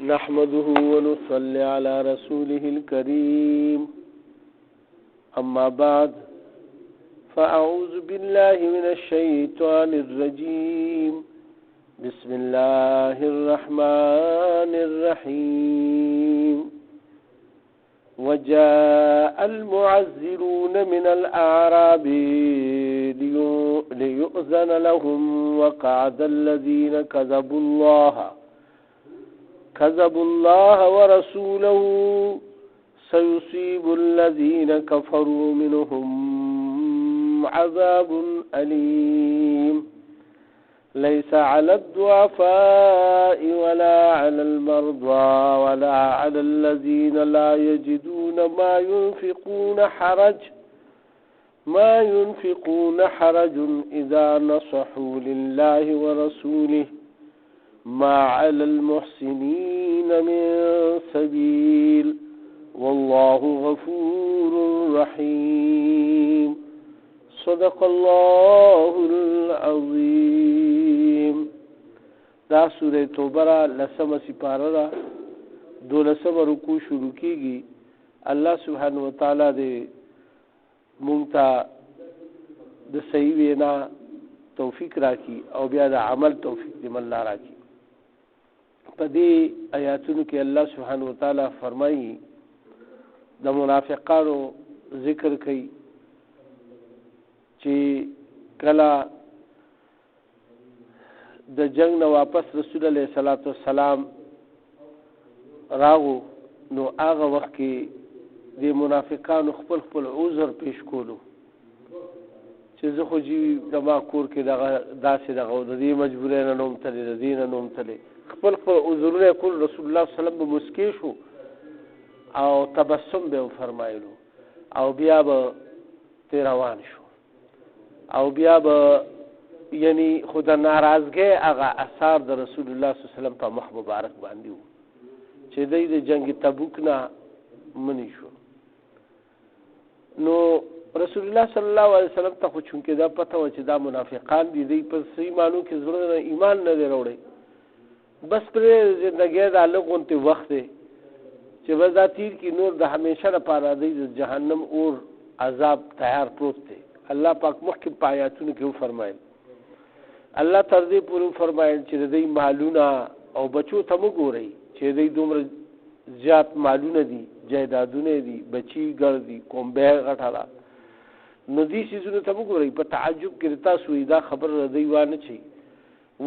نحمده ونصلي على رسوله الكريم أما بعد فأعوذ بالله من الشيطان الرجيم بسم الله الرحمن الرحيم وجاء المعذرون من الأعراب ليؤذن لهم وقعد الذين كذبوا الله ورسوله سيصيب الذين كفروا منهم عذاب أليم ليس على الضعفاء ولا على المرضى ولا على الذين لا يجدون ما ينفقون حرج إذا نصحوا لله ورسوله ما على المحسنين من سبيل والله غفور رحيم صدق الله العظيم. دا سورة توبه را لسم سپاره را دولسم رکوع شروع کیږي. الله سبحانه وتعالی دې مونږ ته د صحیح وینا توفیق راکړي او بیا د عمل توفیق دې الله راکړي. په دې آیاتونو کې الله سبحانه وتعالی فرمایي د منافقانو ذکر کوي چې کله د جنگ نه واپس رسول الله صلی الله علیه وسلم راغو نو هغه وخت کې د منافقانو خپل عذر پیش کولو چې زه خو جی د ما کور کې داسې دغه د دې مجبورۍ نه نوم تللی د دې نه نوم تللی خپل عذرونه کول. رسول الله صلی الله علیه وسلم به مسکی شو او تبسم به فرمایلو او بیا به روان شو او بیا به یعنی خود ناراضګۍ هغه اثار د رسول الله صلی الله علیه وسلم په مخ مبارک باندې وو چې د جنگ تبوک نه منی شو. نو رسول الله صلی الله علیه وسلم ته خو چونکې دا پته و چې دا منافقان دي دی په صحیح معنو کې زړه ایمان نه دی راوړی بس پرې زندګۍ دا لږ وخت دی چې بس دا تیر کې نور د همیشه لپاره دی د جهنم اور عذاب تیار پروت دی. الله پاک مخکې په آیاتونو کې وفرمایل الله تر دې پورې وفرمایل چې د دې مالونه او بچو ته مو ګورئ چې دې دومره زیات مالونه دي جایدادونه دي بچي ګر دي کومبه غټاله نو دې سيزونو ته مو ګورئ. په تعجب کې تاسو دا خبر ردی وانه چي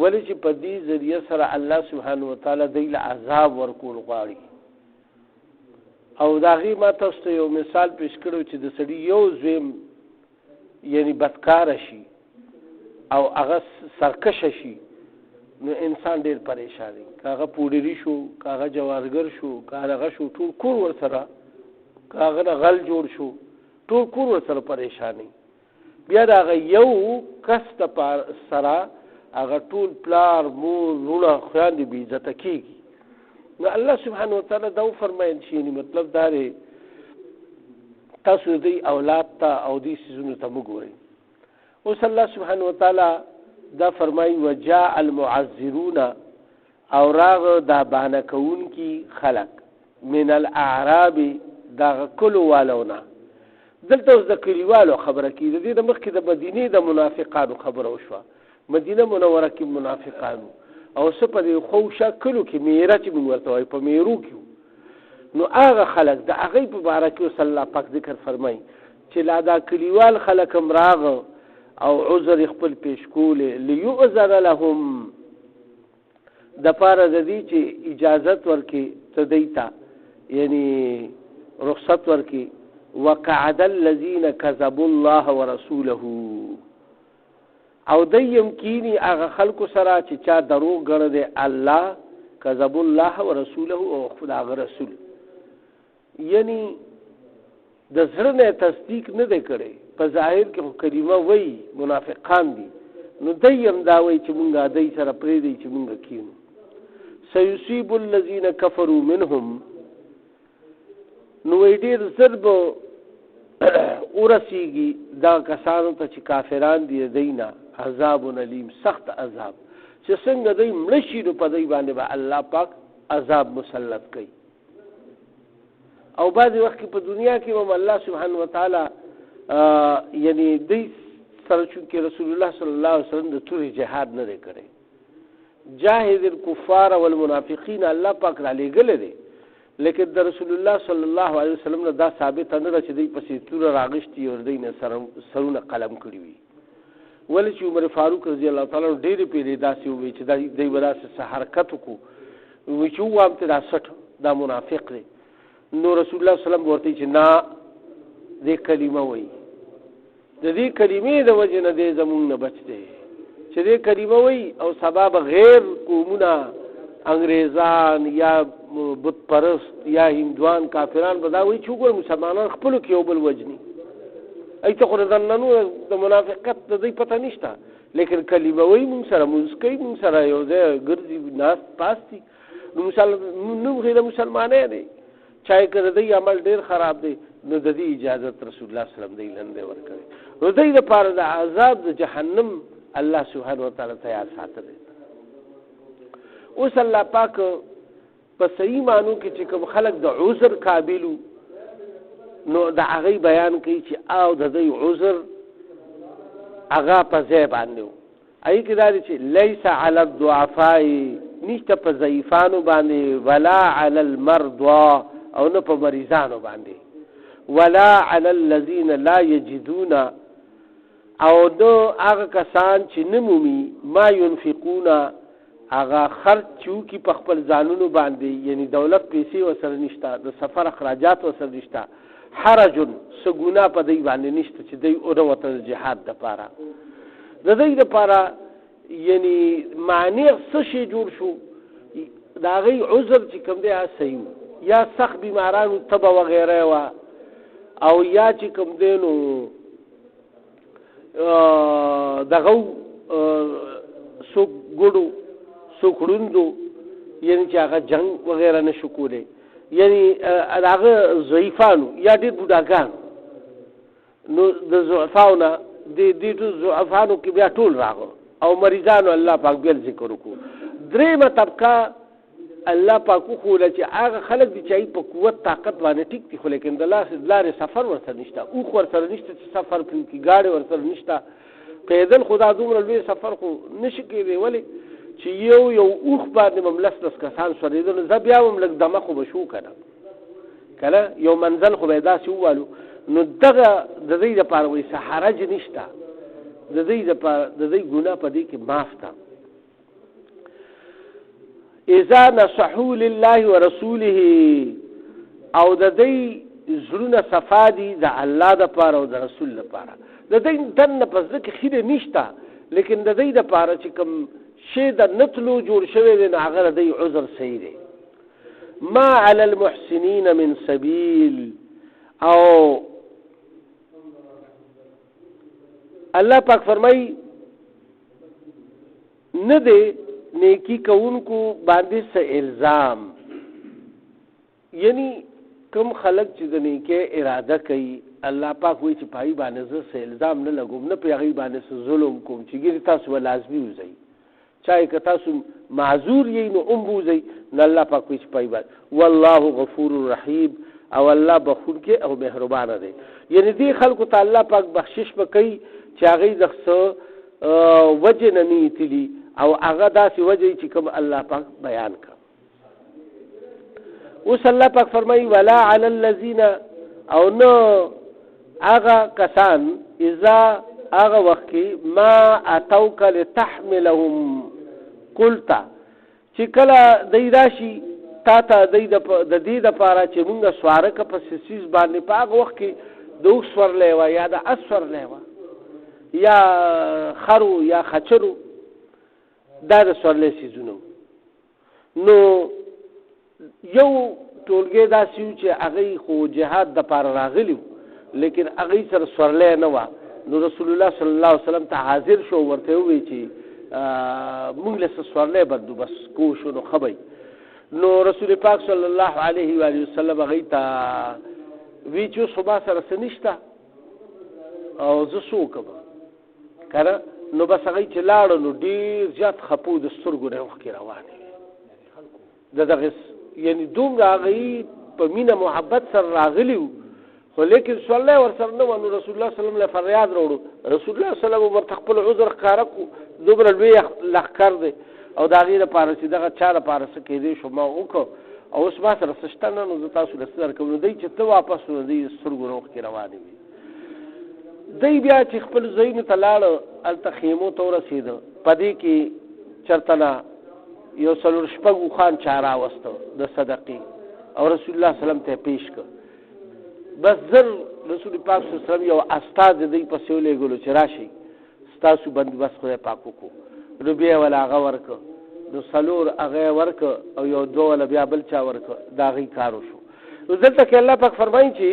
ولې چې په دې ذریعہ سره الله سبحانه وتعالى دې له عذاب ورکول غواړي. او دا غي ما تاسو ته یو مثال پیش کړو چې د سړي یو زویم یعنی بدکار شي او هغه سرکش شي نو انسان ډیر پریشان دی. کاغه پوډری شو کاغه جوارګر شو کاغه شو ټول کور ور سره کاغه غل جوړ شو ټول کور ور سره پریشانی. بیا دا یو کس ته سره هغه ټول پلار مور لونه خويندې بي عزت کیږي. نو الله سبحانه وتعالى دا فرمایي چې مطلب دا دی تاسو دې اولاد ته او دې سيزونو ته وګورئ. اوس الله سبحانه وتعالى دا فرمایي وجاء المعذرون او راغ دا بانه کون کی خلق من الاعراب دا کلو والونا دلته اوس د کلیوالو خبره کی د دې د مخکې د مدینه د منافقانو خبره وشوه. مدینه منوره کې منافقانو او سپه خو شکلو کې میره چې موږ ورته وای په میرو کې نو هغه خلق د هغه په باره کې صلی الله پاک ذکر فرمای چې لا دا کلیوال خلق امراغ او عذر خپل پیش کوله ليؤذن لهم د پاره د دې چې اجازت ورکي تدیتا یعنی رخصت ورکي وقعد الذين كذبوا الله ورسوله او د يمكني هغه خلق سره چې چا دروغ غړي الله كذب الله ورسوله او خدای رسول یعنی د زړه نه تصدیق نه دی کړی په ظاهر کې کلمه وای منافقان دي نو دیم دا وای چې مونږه دای سره پرې دی چې مونږ کینو سيصيب الذين كفروا منهم نو ډیر ضرب ورسیږي دا کسانو ته چې کافران دي دینا عذاب علیم سخت عذاب چې څنګه دوی مړ شي نو په دوی باندې به الله پاک عذاب مسلط کوي. او بعض وخت په دنیا کې هم الله سبحانه وتعالی یعنی د سره چې رسول الله صلی الله علیه وسلم د توري جهاد نه کړي، جاهد الكفار والمنافقین الله پاک را لېږل دي، لیکن د رسول الله صلی الله علیه وسلم نه دا ثابت نه ده چې دوی پسې توره راغشتي او دوی نه سرونه قلم کړي وي. ولې چې عمر فاروق رضی الله تعالی عنہ ډېرې پیرې داسې ووایي چې دوی به داسې حرکت وکړو وایي چې ووایم ته دا سټ دا منافق دی. نو رسول الله صلی الله علیه وسلم ورته چې نه دې کلمه وایي، د دې کلمې د وجې نه دی زمونږ نه بچ دی چې دې کلمه وایي او سبا به غیر قومونه انګریزان یا بت پرست یا هندوان کافران به دا وایي چې وګوره مسلمانان خپلو کې یو بل وجني. ای ته خو د نننو د منافقت د دوی پته نشته، لیکن کلمه وایي مونږ سره مونځ کوي، مونږ سره یو ځای ګرځي ناست پاست دي. نو غیر مسلمانې دی چاہے که د دوی عمل ډېر خراب دی نو د دې اجازت رسول الله صلی الله علیه وسلم دی لنډې ورکوي. نو دوی دپاره د عذاب د جهنم الله سبحانه وتعالی تیار ساتلی. اوس الله پاک په صحیح معنو کې چې کوم خلک د عذر قابلو نو د هغې بیان کوي چې او د دوی عذر هغه په ځای باندې و. هغې کې دا دی چې لیس علی الضعفاء نشته په ضعیفانو باندې ولا علی المرضى او نه په مریضانو باندې ولا علی الذین لا یجدون او نو هغه کسان چې نه مومي ما ینفقون هغه خرچ چوکي په خپل ځانونو باندې، یعنی دولت پیسې ورسره نشته، د سفر اخراجات ورسره نشته، حرج څه ګناه په دوی باندې نشته چې دوی وروته د جهاد دپاره. د دوی دپاره یعنی معنی څه شی جوړ شو د هغې عذر چې کوم دی هغه صحیح و، یا سخت بیمارانو تبه وغیره وه او یا چې کوم دی نو دغه څوک ګډو څوک ړوندو یعنی چې هغه جنګ وغیره نه شو کولی، یعنی هغه ضعیفانو یا ډېر بوډاګانو. نو د ضعفاو نه دې ضعفانو کې بیا ټول راغلو او مریضانو الله پاک بیا ذکر وکړو. درېیمه طبقه الله پاک وښوله چې هغه خلک دي چې په قوت طاقت باندې ټیک دي، خو لیکن د لارې سفر ورسره نشته، اوښ ورسره نشته چې سفر کړي، ګاډۍ ورسره نشته، پیدل خو دا دومره لوی سفر خو نشي کېدی. ولې چې یو اوښ باندې هم لس کسان سورېدل، زه بیا هم لږ دمه خو به شو که نه یو منزل خو به یې داسې ووالو. نو دغه د دوی دپاره وایي څه حرج نشته، د دوی ګناه په دې کې معاف ده. اذا نصحوا لله ورسوله او د دوی زړونه صفا دي د الله دپاره او د رسول دپاره. د دوی دننه په زړه کې خیره نشته، لیکن د دوی دپاره چې کوم شی د نتلو جوړ شوی دی نو هغه د دوی عذر صحیح دی. ما علی المحسنین من سبیل او الله پاک فرمایي نه دی نیکی کوونکو باندې څه الزام، یعنی کوم خلک چې د نیکۍ اراده کوي الله پاک وایي چې په هغې باندې زه څه الزام نه لګوم، نه په هغې باندې څه ظلم کوم چې ګیرې تاسو به لازمي وځئ، چاہے که تاسو معذور یې نو هم بوځئ. نو الله پاک وایي چې په هغې باندې والله غفور رحیم او الله بخښونکی او مهربانه دی. یعنی دې خلکو ته الله پاک بخشش به کوي چې هغې د څه وجې نه نه ایتلي او هغه داسې وجه چې کوم الله پاک بیان کړ. اوس الله پاک فرمایي ولا علی الذین او نه هغه کسان اذا هغه وخت کې ما اتوک لتحملهم قلت چې کله دی راشي تا ته دی د دې دپاره چې مونږ سواره که په سیز باندې په هغه وخت کې د اوښ سورلی وه یا د اس سورلی وه یا خرو یا خچرو، دا د سورلی سیزونه. نو یو ټولګی داسې و چې هغې خو جهاد دپاره راغلي وو، لیکن هغې سره سورلی نه وه. نو رسول الله صلی الله علیه وسلم ته حاضر شو، ورته ووایي چې مونږ له څه سورلی بندوبست کوو شو نو ښه به. نو رسول پاک صلی الله علیه و وسلم هغې ته وی چې اوس خو ما سره څه نشته او زه څه وکړم که نه. نو بس هغې چې لاړه نو ډېر زیات خپو د سترګو نه اوښکې روانې وې. دغه یعنی دومره هغه په مینه محبت سره راغلی وو خو لیکن صلی الله ورسره نه ونو رسول الله صلی الله علیه وسلم له فریاد وروړو رسول الله صلی الله علیه وسلم ورته خپل عذر ښکاره کو دومره لوی لښکر دی او د هغې لپاره چې دغه چا لپاره څه کېدی شو ما وکړو او اوس ما سره څه شته نه نو زه تاسو له څه درکوم نو دی چې ته واپس نو دی سترګو نه اوښکې روانې وي دی بیا چې خپل ځایونو ته لاړه هلته خیمو ته ورسېده په دې کې چېرته نه یو څلور شپږ اوښان چا راوسته د صدقې او رسول الله صلی الله علیه وسلم ته یې پیش کړ بس زر رسول پاک صلی الله علیه وسلم یو استاد دی پسې ولېږلو چې راشي ستاسو بندوبست خدای پاک وکړو نو بیا یې وله هغه ورکړه نو څلور هغه یې ورکړه او یو دوه وله بیا بل چا ورکړه د هغې کار وشو نو دلته کې الله پاک فرمایي چې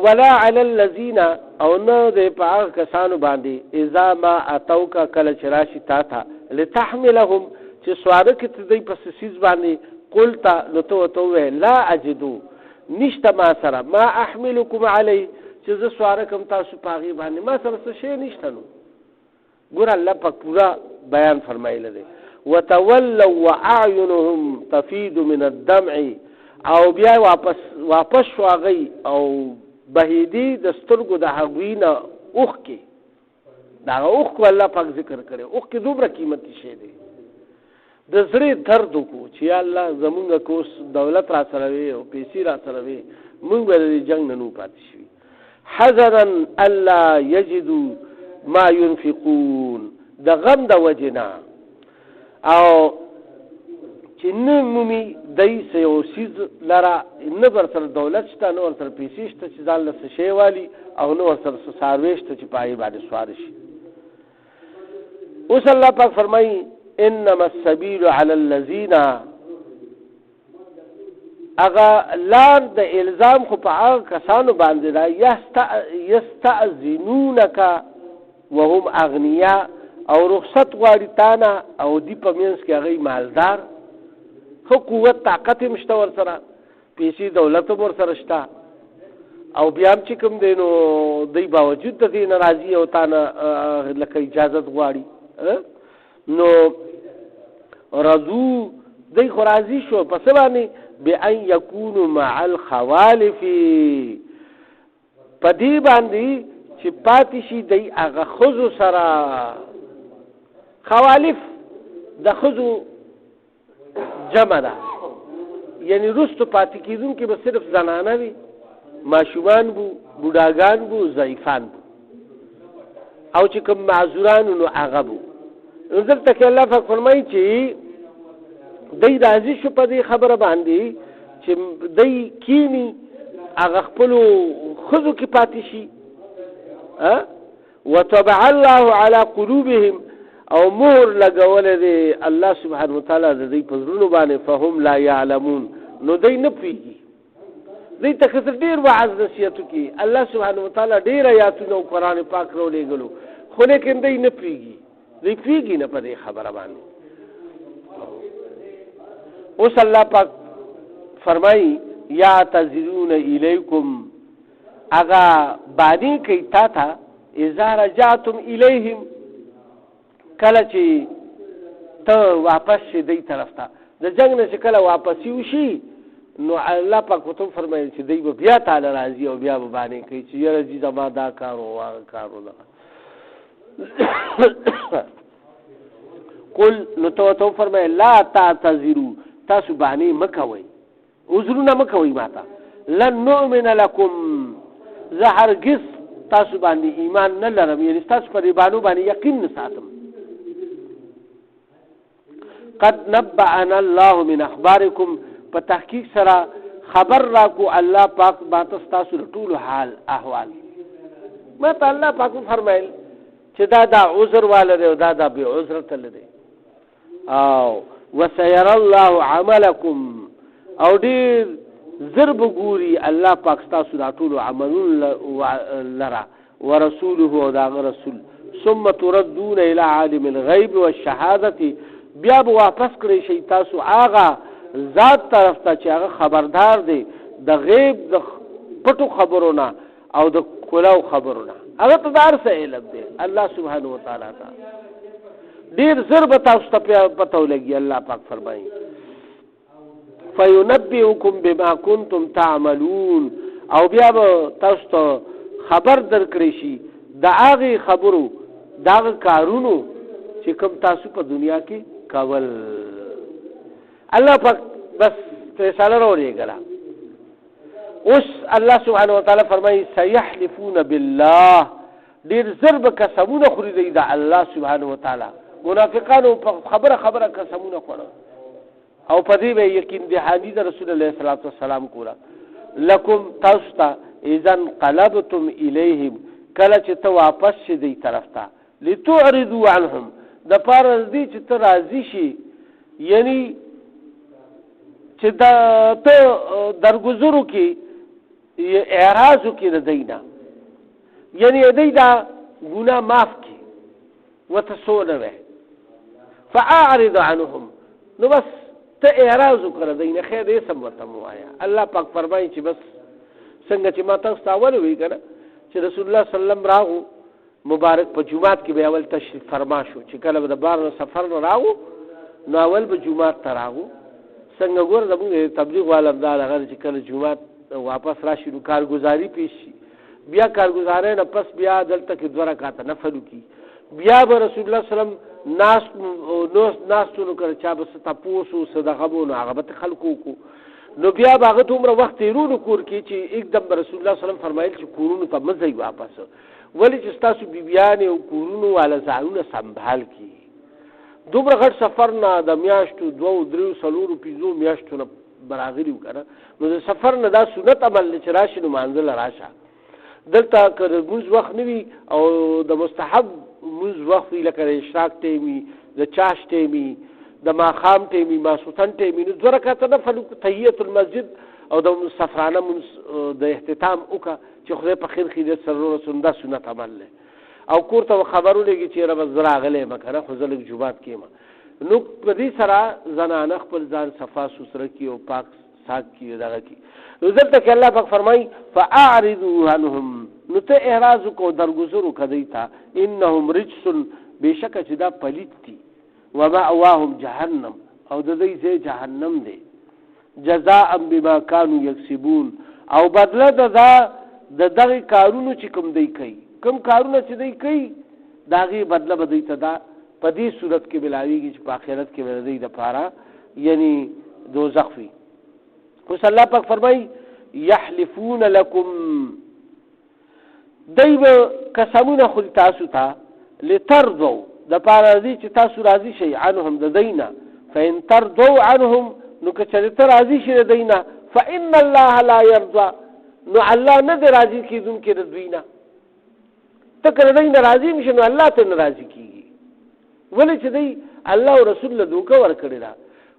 ولا علی الذین او نه دی په هغه کسانو باندې اذا ما اتوکه کله چې راشي تا ته لتحملهم چې سواره کې ته دی په څه څیز باندې قلته نو ته ورته ووایې لا اجدو نشته ما سره ما احملکم علی چې زه سواره کوم تاسو په هغې باندې ما سره څه شی نشته نو ګوره الله پاک پورا بیان فرمایلی دی وتولوا واعینهم تفید من الدمع او بیا واپس شو هغوی او بهیدي د سترګو د هغوی نه اوښکې د هغه اوښکو الله پاک ذکر کړی اوښکې دومره قیمتي شی دی د زړه درد وکړو چې یا الله زمونږ که اوس دولت را سره وي او پیسې را سره وي مونږ به د جنګ نه نو پاتې شوي حذرا الا یجدو ما ينفقون د غم د وجې نه او چې نه مومي دی څه یو څیز لره نه ورسره دولت شته نه ورسره پیسې شته چې ځان له څه شی والي او نه ورسره څه څاروی شته چې په هغې باندې سواره شي اوس الله پاک فرمایي انما السبیل علی الذین هغه لار د الزام خو په هغه کسانو باندې ده یستأذنونک وهم اغنیا او رخصت غواړي تانه او دی په منځ کې هغوی مالدار خو قوت طاقت هم شته ورسره پیسې دولت هم ورسره شته او بیا هم چې کوم دی نو دی باوجود د دې نه راځي او تانه لکه اجازت غواړي نو رضو دی خو راضي شو په څه باندې بأن یکونو مع الخوالف په دې باندې چې پاتې شي دی هغه ښځو سره خوالف د ښځو جمع ده یعنی رستو پاتې کېدونکي به صرف زنانه وي ماشومان بو بوډاګان بو ضعیفان بو او چې کوم معذوران نو هغه بو نو دلته کې الله پاک فرمایي چې دی راضي شو په دې خبره باندې چې دی کینی هغه خپلو ښځو کې پاتې شي وطبع الله على قلوبهم او مهر لګولی دی الله سبحانه وتعالی د دوی په زړونو باندې فهم لا یعلمون نو دی نه پوهېږي دوی ته که څه ډېر وعظ نصیحت وکړي الله سبحانه وتعالی ډېر ایاتونه او قرآن پاک راولېږلو خو لیکن دی نه پوهېږي دوی پوهېږي نه په دې خبره باندې اوس الله پاک فرمایي یعتذرون الیکم هغه بانی کوي تا ته اذا رجعتم الیهم کله چې ته واپس شي دی طرف ته د جنګ نه چې کله واپسي وشي نو الله پاک ورته فرمایي چې دی به بیا تعالی راځي او بیا به بانی کوي چې یاره جي زما دا کار و هغه کار و قل نو ته ورته فرمایي لا تعتذروا تاسو بانی مه کوئ عذرونه مه کوئ ما ته لن نؤمن لکم زه هرګز تاسو باندې ایمان نه لرم یعنې ستاسو په دې بانو باندې یقین نه ساتم قد نبعنا الله من اخبارکم په تحقیق سره خبر راکو الله پاک باته ستاسو د ټولو حال احوال ما ته الله پاک فرمایل چې دا عذر والا دی او دا بې عذر تللی دی او وسیر الله عملکم او ډېر زر به ګوري الله پاک ستاسو دا ټولو عملونه لره ورسوله او د هغه رسول ثم تردون الى عالم الغیب والشهادة بیا به واپس کړی شي تاسو هغه ذات طرف ته چې هغه خبردار دی د غیب د پټو خبرونه او د کلاو خبرونه هغه ته د هر څه علم دی الله سبحانه وتعالی ته ډیر زر به تاسو ته پته ولګي. الله پاک فرمایي فینبئکم بما کنتم تعملون، او بیا به تاسو ته خبر درکړی شي د هغې خبرو د هغه کارونو چې کوم تاسو په دنیا کې کول. الله پاک بس فیصله راولېږله. اوس الله سبحانه وتعالی فرمایي سیحلفون بالله، ډېر زر به قسمونه خوري دی د الله سبحانه وتعالی. منافقانو په خبره قسمونه خوړه او په دې به یقین دهاني د رسول الله صلی الله علیه وسلم کوله. لکم تاسو ته اذا انقلبتم الیهم، کله چې ته واپس شې دی طرف ته، لتعرضوا عنهم، د پاره دې چې ته راضي شي، یعنی چې ته درګذرو کې اعراض وکړي د دوی نه، یعنی دوی دا ګناه معاف کړي ورته سوله وی. فاعرض عنهم، نو بس ته اعراض وکړه دوی نه، خیر یې سم ورته ووایه. الله پاک فرمایي چې بس څنګه چې ما تاسو ته اول وی که نه چې رسول الله صلی الله علیه وسلم راغو مبارک په جومات کې به اول تشریف فرما شو، چې کله به د بار نه سفر نه راغو نو اول به جومات ته راغو. څنګه ګوره زمونږ تبلیغ والا دا دغه چې کله جومات واپس راشي نو کارګزاري پیش شي، بیا کارګزارۍ نه پس بیا دلته کې 2 رکعاته نفل وکړي، بیا به رسول الله صلی الله علیه وسلم ناستو نو کړه چا به څه تپوس و څه دغه به نو هغه به خلکو وکړو، نو بیا به هغه دومره وخت تېرو کور کې چې एकदम به رسول الله صلی الله علیه وسلم فرمایل چې کورونو ته مه ځئ واپس، ولې چې ستاسو بیبیانې او کورونو والا ځایونه سنبال کړي. دومره غټ سفر نه د میاشتو 2 3 4 5 میاشتو نه براغلي وکړه، نو د سفر نه دا سنت عمل چې راشي نو مانځله راشه. دلته که د مونځ وخت نه وي او د مستحب مونځ وخت وي لکه د اشراق ټیم وي، د چاش ټیم وي، د ماښام ټیم وي، ماسخوتن ټیم وي، نو 2 رکعته نفل وکړه، تحیت المسجد او د سفرانه مونځ د اختتام وکړه چې خدای په خیر خیریت سره رسول، دا سنت عمل دی. او کور ته خبر ولېږي چې یاره بس زه راغلی یم که نه خو زه لږ جومات کې یم. نو په دې سره زنانه خپل ځان صفا سوتره کړي او پاک ساک کړي دغه کړي. نو دلته کې الله پاک فرمایي فاعرضوا عنهم، نو ته اعراض وکړو درګذر وکړه دوی ته، انهم رجس، بېشکه چې دا پلیت دي، ومأواهم جهنم، او د دوی ځای جهنم دی، جزاء بما كانوا یکسبون، او بدله د دغې کارونو چې کوم دوی کوي، کوم کارونه چې دوی کوي د هغې بدله به دوی ته دا په دې صورت کې ملاویږي چې په آخرت کې به د دوی دپاره یعنی دوزخ وي. اوس الله پاک فرمایي یحلفون لکم، دوی به قسمونه خوري تاسو ته، لترضوا، دپاره دې چې تاسو راضي شئ عنهم د دوی نه، فإن ترضوا عنهم، نو که چېرې ته راضي شې د دوی نه، فإن الله لا يرضى، نو الله نه دی راضي کېدونکی د دوی نه. ته که د دوی نه راضي هم شې نو الله ته نه راضي کېږي، ولې چې دوی الله او رسول له دوکه ورکړې ده.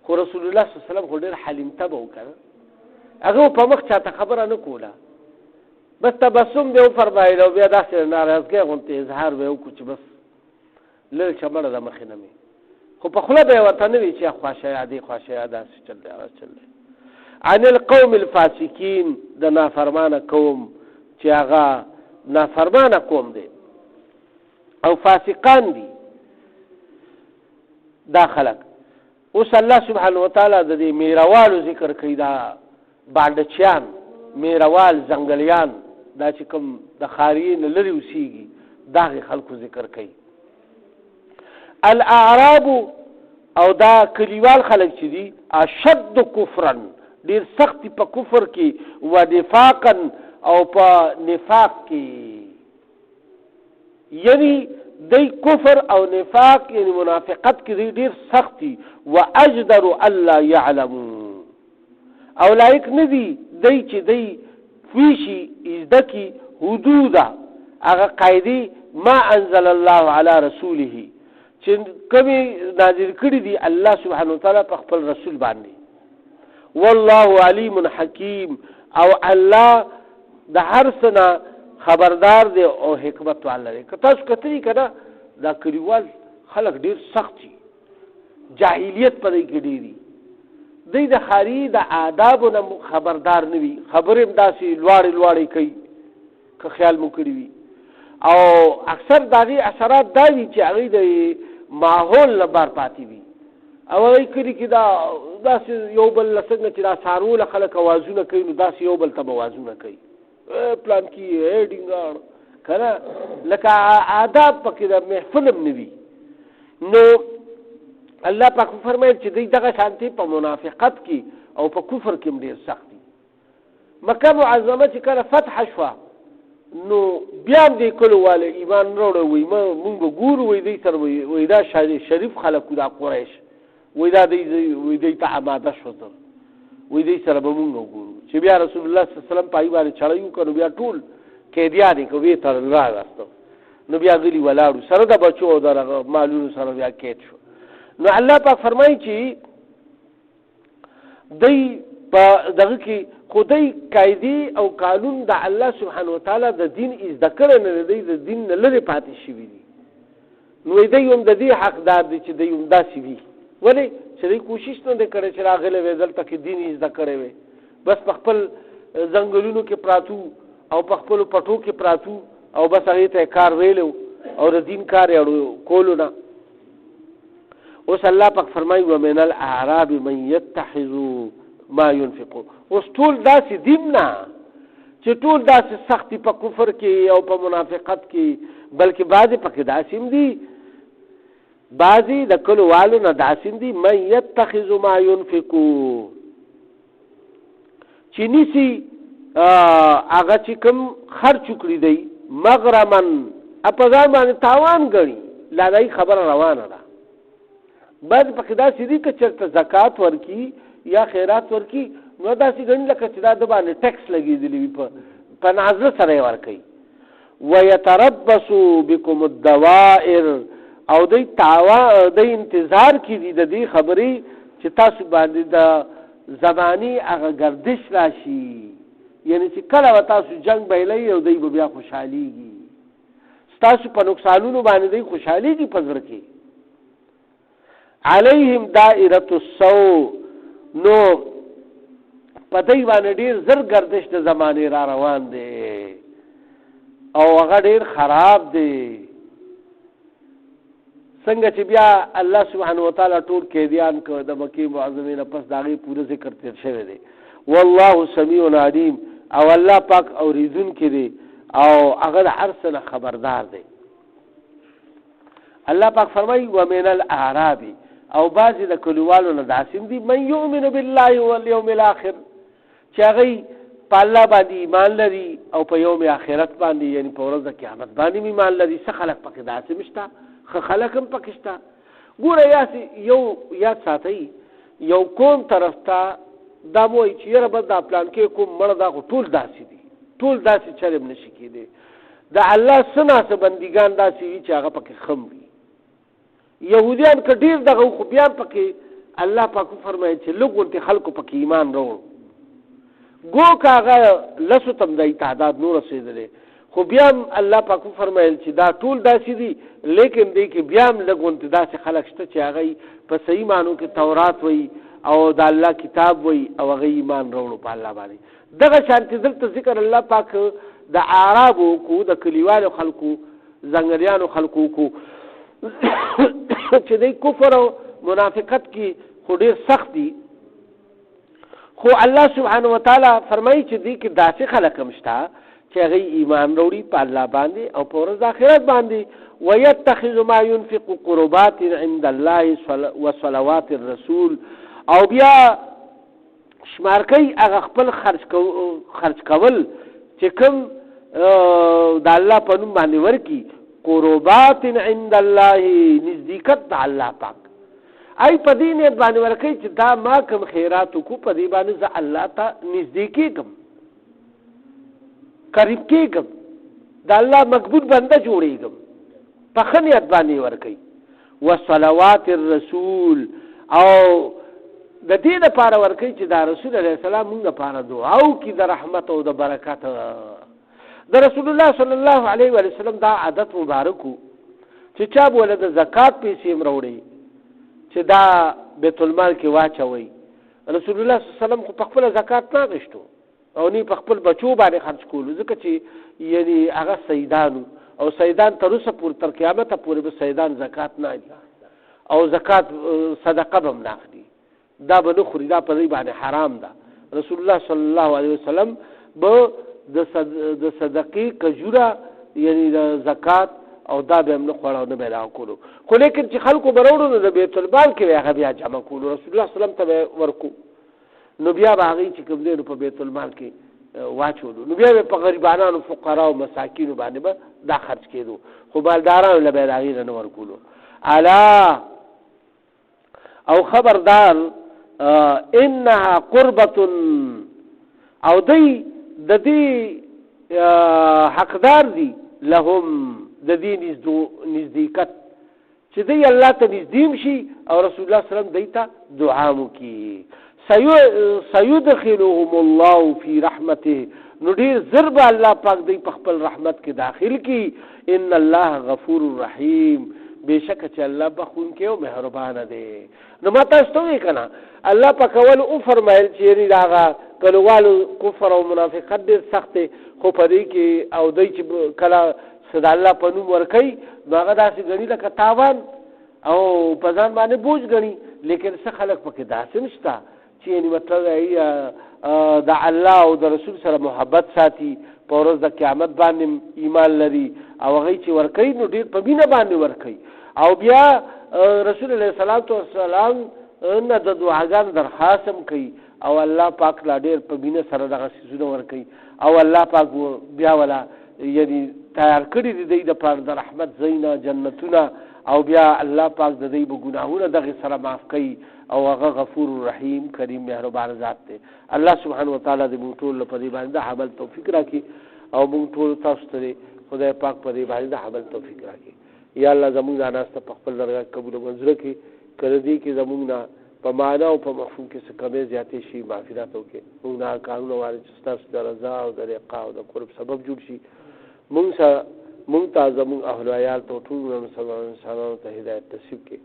خو رسول الله صلی الله علیه وسلم خو ډېر حلیم طبع و که نه، هغه په مخ چاته خبره نه کوله، بس تبسم به وفرمایل او بیا داسې ناراضګۍ غوندې اظهار به یې وکړو چې بس لږ شمړه د مخې نه مې، خو په خوله به یې ورته نه وي چې خواشیا دی خواشیا داسې چل دی هغه چل دی. عن القوم الفاسقین، د نافرمانه قوم چې هغه نافرمانه قوم دی او فاسقان دي دا خلق. اوس الله سبحانه وتعالی د دې میروالو ذکر کوي، دا باندچیان، میروال، زنګلیان، دا چې کوم د خاریې نه لرې اوسېږي دا هغې خلکو ذکر کوي. الاعراب، او دا کلیوال خلک چې دي، اشد کفرا، ډېر سخت په کفر کې، و نفاقا، او په نفاق کې، یعنی دی کفر او نفاق یعنی منافقت کې دی ډېر سختی، و اجدر الله یعلمون، او لایق نه دي دی چې دی فیشي ازده کی حدوده هغه قاعدې ما انزل الله علی رسوله چې کومې نازل کړي دي الله سبحانه وتعالی په خپل رسول باندې. والله علیم حکیم، او الله د هر څه نه خبردار دی او حکمت والا دی. که تاسو کتلي که نه دا کلیوال خلک ډېر سخت دي، جاهلیت په دوی کې ډېر دي، دوی د خاري د آدابو نه خبردار نه وي، خبرې هم داسې لوړې لوړې کوي که خیال مو کړي وي، او اکثر د هغې اثرات دا وي چې هغوی د ماحول نه بار پاتې وي او هغوی کلي کې داسې یو بل له څنګه چې دا څاروله خلک اوازونه کوي نو داسې یو بل ته به اوازونه کوي پلانکي ډینګاړ که نه لکه آداب پکې د محفل هم نه وي. نو الله پاک فرمایل چې دوی دغه شانتې په منافقت کې او په کفر کې هم ډېر سخت دي. مکه معظمه چې کله فتح شوه نو بیا هم دې کلو والا ایمان راوړی وایي مونږ به ګورو وایي دوی سره وایي دا شریف خلک دا قریش وایي دا دوی ته اماده شو تر وایي دوی سره به مونږ وګورو چې بیا رسول الله صلی الله علیه وسلم په هغې باندې چړی وکړ نو بیا ټول قیدیان یې که ویې تړل راوستو نو بیا غلي ولاړو سره د بچو او د مالونو سره بیا قید شو. نو الله پاک فرمایي چې دوی په دغه کې خدای قاعدې او قانون د الله سبحانه وتعالی د دین زده کړی نه دی د دین نه لرې پاتې شوي دي. نو دوی هم د دې حقدار دي چې دوی هم داسې وي. ولې چې دوی کوشش نه دی کړی چې راغلی وی دلته کې دین زده کړی وی بس په خپل ځنګلونو کې پراتو او په خپلو پټو کې پراتو او بس هغې ته کار ویلو او د دین کار یې کولو نه. اوس الله پاک فرمایي ومن الاعراب من یتخذ ما ينفقون. اوس ټول داسې دین نه چې ټول داسې سختی په کفر کې او په منافقت کې بلکې بعضې پکې داسې هم دي بعضې د کلو والو نه داسې هم دي من یتخذ ما ينفقو چې نیسي هغه چې کوم خرچ وکړي دی مغرمن په ځان باندې تاوان ګڼي لا دای خبره روانه ده. بعض پکې داسې دي که چېرته زکات ورکي یا خیرات ورکي نو داسې ګڼي لکه چې دا د باندې ټیکس لګېدلی وي په نازله سره یې ورکوي. ویتربصو بکم الدوائر او دوی انتظار کې دي د دې خبرې چې تاسو باندې د زماني هغه گردش راشي یعنی چې کله به تاسو جنگ بیلی او دوی به بیا خوشحالیږي ستاسو په نقصانونو باندې دوی خوشحالیږي په زړه کې. علیهم دائرة السوء نو په دوی باندې ډېر زر گردش د زمانې را روان دی او هغه ډېر خراب دی. څنګه چې بیا الله سبحانه وتعالی ټول قیدیان که د مکې معظمې نه پس د هغې پوره ذکر تېر شوی دی. والله سمیع علیم او الله پاک اورېدونکی دی او هغه د هر څه نه خبردار دی. الله پاک فرمایي ومن الاعراب او بعضې د کلیوالو نه داسې دي من یؤمن بالله والیوم الاخر چې هغوی په الله باندې ایمان لري او په یوم آخرت باندې یعنی په ورځ د قیامت باندې ایمان لري. څه خلک پکې داسې هم شته ښه خلک هم پکې شته. ګوره یو یاد ساتئ یو قوم طرف ته دا مو وایي چې یاره بس دا پلانکې کوم مړه دا خو ټول داسې دي ټول داسې چرې هم نشي کېدی. د الله څه ناڅه بندګان داسې وي چې هغه پکې خم وي. یهودیان که ډېر دغه خو بیا پکې الله پاک فرمایي چې لږ غونتې خلکو پکې ایمان راوړ ګو که هغه لسو تم دی تعداد نور رسېدلی خو بیا هم الله پاک فرمایل چې دا ټول داسې دي لیکن دی کې بیا هم لږ غونتې داسې خلک شته چې هغه په صحیح معنو کې تورات وایي او د الله کتاب وایي او هغه ایمان راوړو په الله باندې. دغه شانتې دلته ذکر الله پاک د اعرابو کو د کلیوالو خلکو ځنګلیانو خلکو کو چې دی کفر او منافقت کې خو ډېر سخت دي. خو الله سبحانه وتعالی فرمایي چې دی کې داسې خلک هم شته چې هغوی ایمان راوړي په الله باندې او په ورځ آخرت باندې. ویتخذ ما ينفق قربات عند الله وصلوات الرسول او بیا شمار کوي هغه خپل خرج کول چې کوم د الله په نوم باندې ورکي قربات عند الله نزدېکت د الله پاک ای په دې نیت باندې ورکوي چې دا ما کوم خیرات وکړو په دې باندې زه الله ته نږدې کېږم قریب کېږم د الله مقبول بنده جوړېږم په ښه نیت باندې ورکوي. وصلوات الرسول او د دې دپاره ورکوي چې دا رسول علیه السلام موږ دپاره دعا وکړي د رحمت او د برکت. د رسول الله صلی الله علیه وسلم دا عادت مبارک و چې چا به له د زکات پیسې هم راوړي چې دا بیت المال کې واچوئ. رسول الله صلی الله علیه وسلم خو په خپله زکات نه اخیستو او نه په خپل بچو باندې خرڅ کولو ځکه چې یعنی هغه سیدانو او سیدان تر اوسه پورې تر قیامته پورې به سیدان زکات نه دي او زکات صدقه بم ناخلي دا به نخوري دا په دې باندې حرام ده رسول الله صلی الله علیه وسلم به د صدقې کجوره یعنی د زکات او دا به هم نه خوړاو نه به کولو خو لیکن چې خلکو بروړو د بیت المال کې هغه بیا جمع کولو رسول الله صلی الله علیه وسلم ته ورکو نو بیا به هغه چې کوم دی په بیت المال کې واچولو نو بیا په غریبانو فقرا او مساکینو باندې به دا خرج کېدو خو مالدارانو له به هغه نه ورکولو الا او خبردار انها قربه او دی د دې حقدار دي لهم د دې نزدېکت چې دی الله ته نزدې شي او رسول الله صلی الله علیه وسلم دیتا دعا وکي سيدخلهم الله في رحمته نو ډیر ضرب الله پاک دی په خپل رحمت کې داخل کی ان الله غفور رحیم بشک چې الله بخون کې او مهربان دی نو ما تاسو ته کنا الله پاک ول او فرمایل چې راغه کلوالو کفر او منافقت ډیر سخت خو پدې کې او دای چې کلا صدا الله په نوم ورکي هغه داسې غني لکه تاوان او په ځان باندې بوج غني لیکن څه خلک پکې داسې نشته چې یعنی مطلب د الله او د رسول سره محبت ساتي په ورځ د قیامت باندې ایمان لري او هغه چې ورکي نو ډیر په مینه باندې ورکي او بیا رسول الله صلی الله علیه وسلم نه د دعاګان درخواستم کوي او الله پاک لا ډیر په مینه سره دغه سيزونه ورکي او الله پاک بیا ولا یعنی تیار کړی دی د پاره د رحمت زینا جنتونه او بیا الله پاک د دې ګناهونه دغه سره معاف کوي او هغه غفور رحیم کریم مهربان ذات دی الله سبحانه وتعالى دې موږ ټول په دې باندې عمل توفیق راکړي او موږ ټول تاسو ته خدای پاک په دې باندې عمل توفیق راکړي یا الله زموږ د ناسته په خپل درگاه قبول منظور کړي کړه دې کې زموږ نه په معنا او په مفهوم کې څه کمې زیاتې شي معافیت وکړي موږ نه قانون وارد چې تاسو د رضا او د لقاء او د قرب سبب جوړ شي موږ ته زموږ اهل عیال ته ټول انسانانو ته هدایت نصیب کړي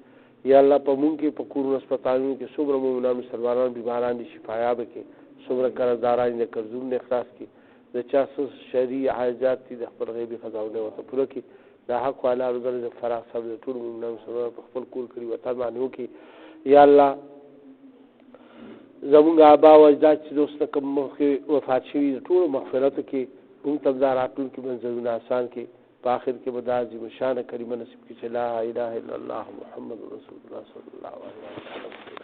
یا الله په موږ کې په کورونو هسپتالونو کې څومره مومنان مسلمانان بیماران دي شفایاب کړي څومره قرضداران دي قرضونه اخلاص کړي د چا څه شرعي حاجات دي د خپل غیبي خزانه ورته پوره کړي د حق والا روزه د فراغ صاحب د ټول مومنان مسلمانان په خپل کور کړي وطن باندې وکړي یا الله زموږ آبا او اجداد چې دوست کوم وفات شوي ټول مغفرت کې موږ تبداراتون کې منځونه آسان کې په آخر کې بدازي مشان کریمه نصیب کې چې لا اله الا الله محمد رسول الله صلی الله علیه وسلم